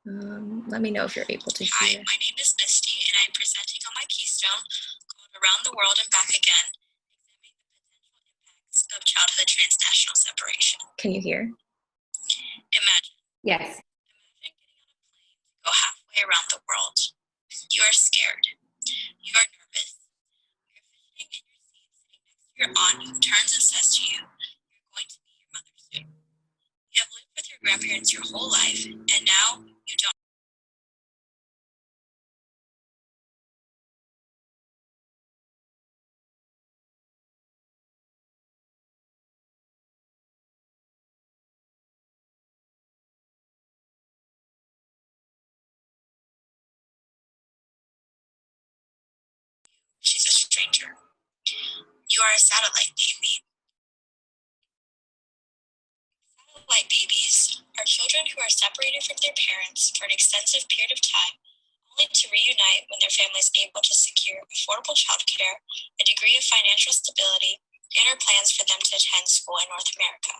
Let me know if you're able to hear. Hi, my name is Misty, and I'm presenting on my Keystone called Around the World and Back Again, examining the potential impacts of childhood transnational separation. Can you hear? Imagine. Yes. Imagine getting on a plane to go halfway around the world. You are scared. You are nervous. You're fidgeting in your seat, sitting next to your aunt who turns and says to you, "You're going to meet your mother soon." You have lived with your grandparents your whole life, and now you don't. She's a stranger. You are a satellite baby. Satellite babies are children who are separated from their parents for an extensive period of time, only to reunite when their family is able to secure affordable childcare, a degree of financial stability, and are plans for them to attend school in North America.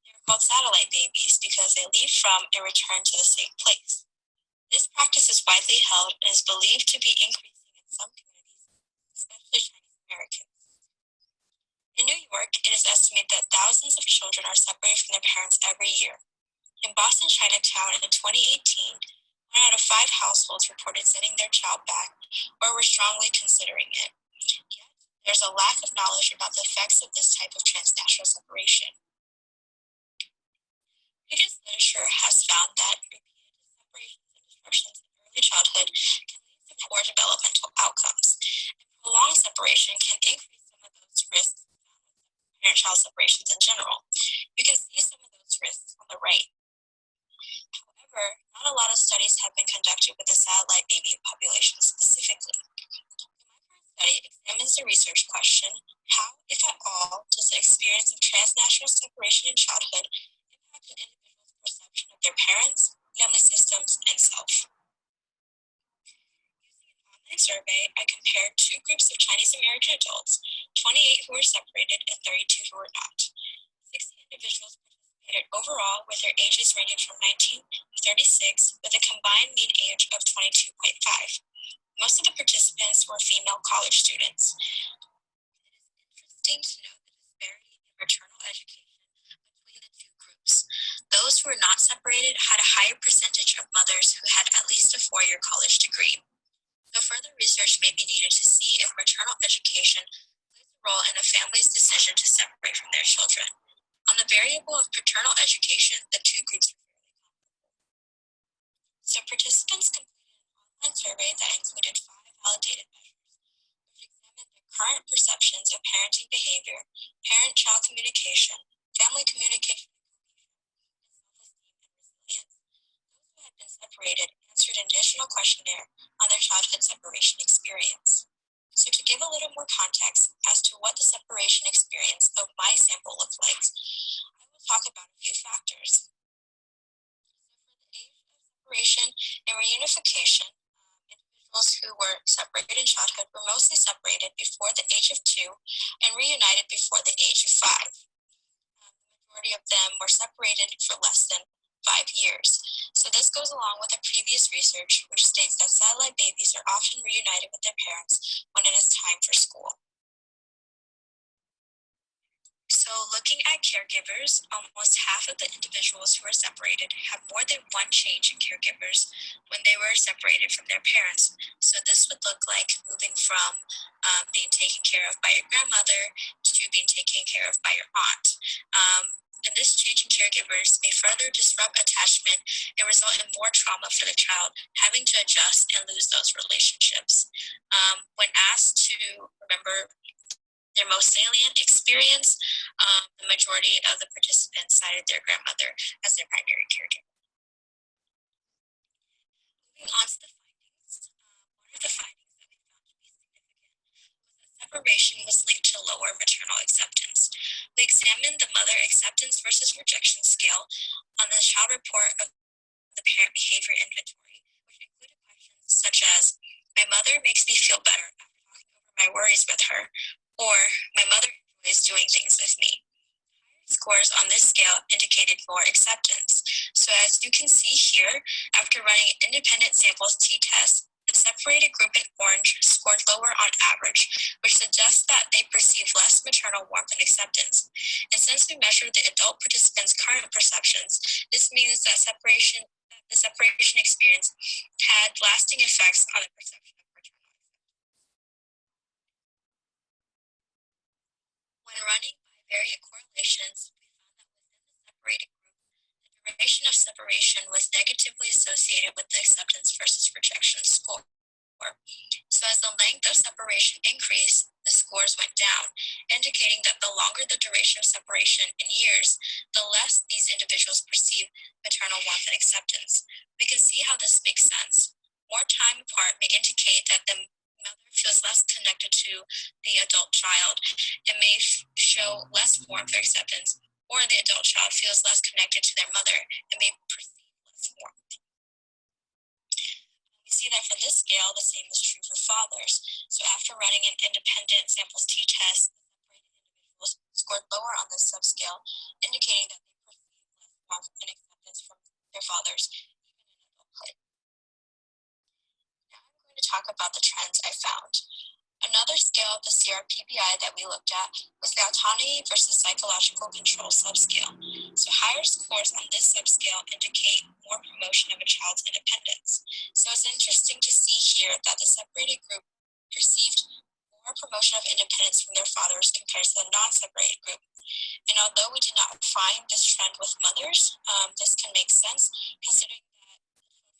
They are called satellite babies because they leave from and return to the same place. This practice is widely held and is believed to be increasing in some communities, especially Chinese Americans. In New York, it is estimated that thousands of children are separated from their parents every year. In Boston Chinatown in 2018, 1 out of 5 households reported sending their child back or were strongly considering it. Yet, there's a lack of knowledge about the effects of this type of transnational separation. Previous literature has found that repeated separations and disruptions in early childhood can lead to poor developmental outcomes, and prolonged separation can increase some of those risks parent-child separations in general. You can see some of those risks on the right. However, not a lot of studies have been conducted with the satellite baby population specifically. My current study examines the research question, how, if at all, does the experience of transnational separation in childhood impact an individual's perception of their parents, family systems, and self? Using an online survey, I compared 2 groups of Chinese American adults, 28 who were separated and 32 who were not. 60 individuals participated overall, with their ages ranging from 19 to 36, with a combined mean age of 22.5. Most of the participants were female college students. It is interesting to note the disparity in maternal education between the 2 groups. Those who were not separated had a higher percentage of mothers who had at least a 4-year college degree. So further research may be needed to see if maternal education plays a role in a family's decision to separate from their children. On the variable of paternal education, the 2 groups were fairly comparable. So participants completed an online survey that included 5 validated measures, which examined their current perceptions of parenting behavior, parent-child communication, family communication and cohesion, and self-esteem and resilience. Those who had been separated answered an additional questionnaire on their childhood separation experience. So to give a little more context as to what the separation experience of my sample looked like, I will talk about a few factors. So for the age of separation and reunification, individuals who were separated in childhood were mostly separated before the age of 2 and reunited before the age of 5. The majority of them were separated for less than 5 years. So this goes along with the previous research, which states that satellite babies are often reunited with their parents when it is time for school. So looking at caregivers, almost half of the individuals who were separated had more than one change in caregivers when they were separated from their parents. So this would look like moving from being taken care of by your grandmother to being taken care of by your aunt. And this change in caregivers may further disrupt attachment and result in more trauma for the child, having to adjust and lose those relationships. When asked to remember their most salient experience, the majority of the participants cited their grandmother as their primary caregiver. Moving on to the findings, one of the findings that we found to be significant was that separation was linked to lower maternal acceptance. We examined the mother acceptance versus rejection scale on the child report of the parent behavior inventory, which included questions such as, "My mother makes me feel better after talking over my worries with her," or "My mother enjoys doing things with me." Higher scores on this scale indicated more acceptance. So as you can see here, after running an independent samples t-test, the separated group in orange scored lower on average, which suggests that they perceive less maternal warmth and acceptance. And since we measured the adult participants' current perceptions, this means that the separation experience had lasting effects on the perception of maternal acceptance. When running bivariate correlations, we found that within the separated group, the duration of separation was negatively associated with the acceptance versus rejection score. So as the length of separation increased, the scores went down, indicating that the longer the duration of separation in years, the less these individuals perceive maternal warmth and acceptance. We can see how this makes sense. More time apart may indicate that the mother feels less connected to the adult child and may show less warmth or acceptance, or the adult child feels less connected to their mother and may perceive less warmth. We see that for this scale, the same is true for fathers. So after running an independent samples t-test, the separated individuals scored lower on this subscale, indicating that they perceive less warmth and acceptance from their fathers, even in adulthood. Now I'm going to talk about the trends I found. Another scale of the CRPBI that we looked at was the autonomy versus psychological control subscale. So higher scores on this subscale indicate more promotion of a child's independence. So it's interesting to see here that the separated group perceived more promotion of independence from their fathers compared to the non-separated group. And although we did not find this trend with mothers, this can make sense considering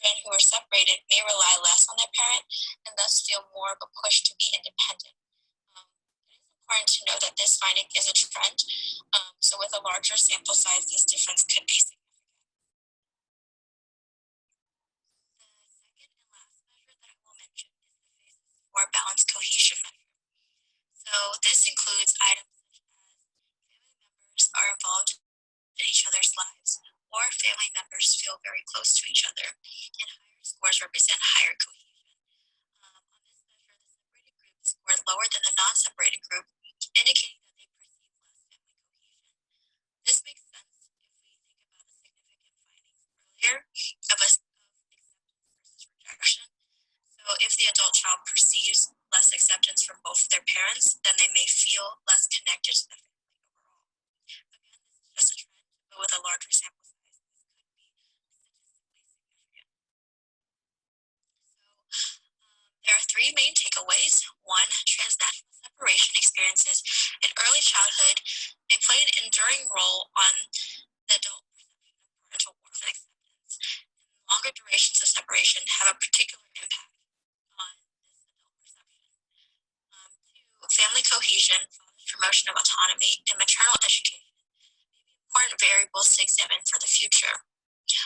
children who are separated may rely less on their parent and thus feel more of a push to be independent. It is important to know that this finding is a trend, so with a larger sample size, this difference could be significant. The second and last measure that I will mention is the phases for balanced cohesion measure. So this includes items such as family members are involved in each other's lives, or family members feel very close to each other, and higher scores represent higher cohesion. On this measure, the separated group scored lower than the non-separated group, indicating that they perceive less family cohesion. This makes sense if we think about the significant findings earlier of acceptance versus rejection. So if the adult child perceives less acceptance from both their parents, then they may feel less connected to the family overall. Again, this is just a trend, but with a larger sample size, this could be statistically significant. So there are three main takeaways. One, transnational separation experiences in early childhood may play an enduring role on the adult perception of parental warmth and acceptance. And longer durations of separation have a particular impact on this adult perception. Two, family cohesion, father's promotion of autonomy, and maternal education may be important variables to examine for the future.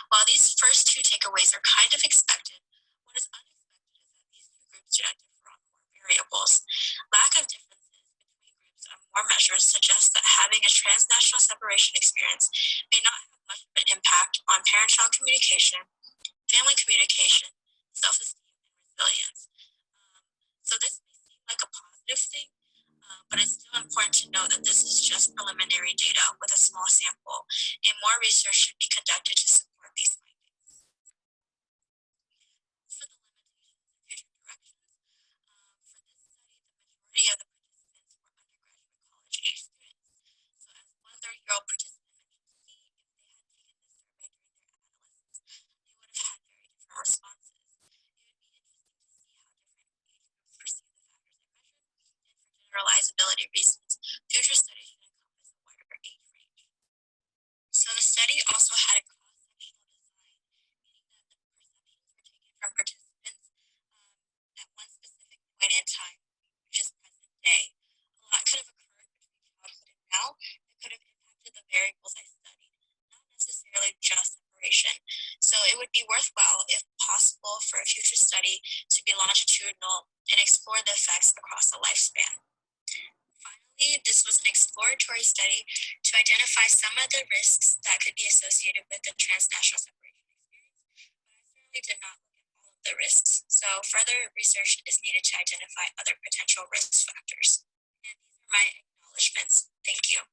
While these first two takeaways are kind of expected, what is unexpected is that these two groups do not differ on core variables. Lack of differences between groups on more measures suggests that having a transnational separation experience may not have much of an impact on parent-child communication, family communication, self-esteem, and resilience. So this may seem like a positive thing, but it's still important to know that this is just preliminary data with a small sample, and more research should be conducted to support these findings. For the limitations and future directions, for this study, the majority of the participants were undergraduate college-age students. So as one 30-year-old participant mentioned to me, if they had taken this survey during their adolescence, they would have had very different responses. It would be interesting to see how different age groups perceive the factors I measured, and for generalizability reasons, future studies should encompass a wider age range. So the study also had a cross-sectional design, meaning that the perceptions were taken from participants at one specific point in time, which is present day. A lot could have occurred between childhood and now that could have impacted the variables I studied, not necessarily just separation. So it would be worthwhile, if possible, for a future study to be longitudinal and explore the effects across the lifespan. Finally, this was an exploratory study to identify some of the risks that could be associated with the transnational separation experience, but I certainly did not look at all of the risks, so further research is needed to identify other potential risk factors. And these are my acknowledgements. Thank you.